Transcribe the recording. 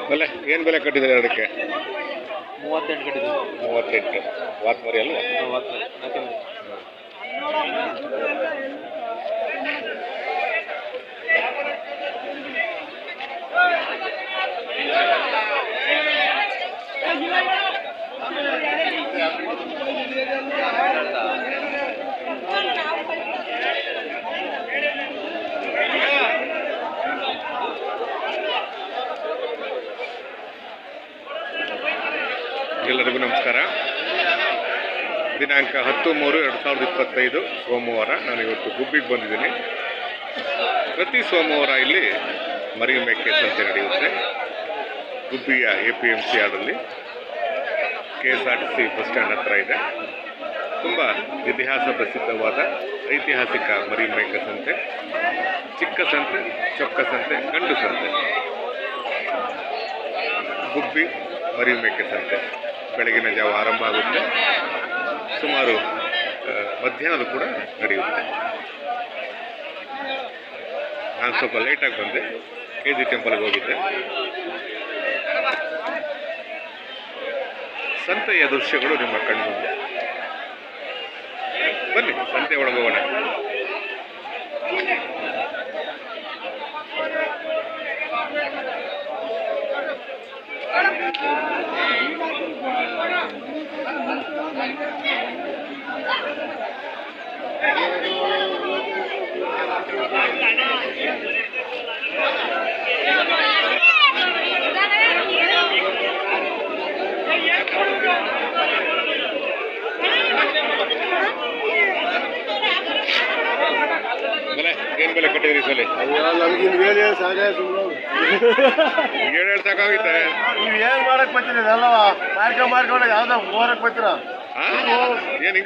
ಬೆಲೆ ಏನು ಬೆಲೆ ಕಟ್ಟಿದ್ದಾರೆ ಅದಕ್ಕೆ? 38 ಕಟ್ಟಿದ್ದೀವಿ. 38 ವಾತ್ ಮರಿ ಅಲ್ವಾ? ಎಲ್ಲರಿಗೂ ನಮಸ್ಕಾರ. ದಿನಾಂಕ 10/3/2025 ಸೋಮವಾರ. ನಾನು ಇವತ್ತು ಗುಬ್ಬಿಗೆ ಬಂದಿದ್ದೀನಿ. ಪ್ರತಿ ಸೋಮವಾರ ಇಲ್ಲಿ ಮರಿ ಮೇಕೆ ಸಂತೆ ನಡೆಯುತ್ತೆ. ಗುಬ್ಬಿಯ APMC ಯಾರ್ಡಲ್ಲಿ KSRTC ಬಸ್ ಸ್ಟ್ಯಾಂಡ್ ಹತ್ರ ಇದೆ. ತುಂಬ ಇತಿಹಾಸ ಪ್ರಸಿದ್ಧವಾದ ಐತಿಹಾಸಿಕ ಮರಿ ಮೇಕೆ ಸಂತೆ. ಚಿಕ್ಕ ಸಂತೆ, ಚೊಕ್ಕ ಸಂತೆ, ಗಂಡು ಸಂತೆ. ಗುಬ್ಬಿ ಮರಿ ಮೇಕೆ ಸಂತೆ ಬೆಳಗಿನ ಜಾವ ಆರಂಭ ಆಗುತ್ತೆ. ಸುಮಾರು ಮಧ್ಯಾಹ್ನದ ಕೂಡ ನಡೆಯುತ್ತೆ. ನಾನು ಸ್ವಲ್ಪ ಲೇಟಾಗಿ ಬಂದೆ. KG ಟೆಂಪಲ್ಗೆ ಹೋಗಿದ್ದೆ. ಸಂತೆಯ ದೃಶ್ಯಗಳು ನಿಮ್ಮ ಕಣ್ಮುಂದೆ. ಬನ್ನಿ ಸಂತೆ ಒಳಗೋಗೋಣ. ಬೆಲೆ ಏನು ಬೆಲೆ ಕಟ್ಟಿದ್ರಿ ಸಲ? ಹೇಳಿ ಸಾಕಾಗುತ್ತೆ. ನೀವು ಏನು ಮಾಡಕ್ ಬರ್ತೀರಿ? ಅಲ್ಲವಾ ಮಾಡ್ಕೊಂಡು ಯಾವ್ದೋ ಹೋರಕ್ ಬರ್ತೀರಾ? ಏನು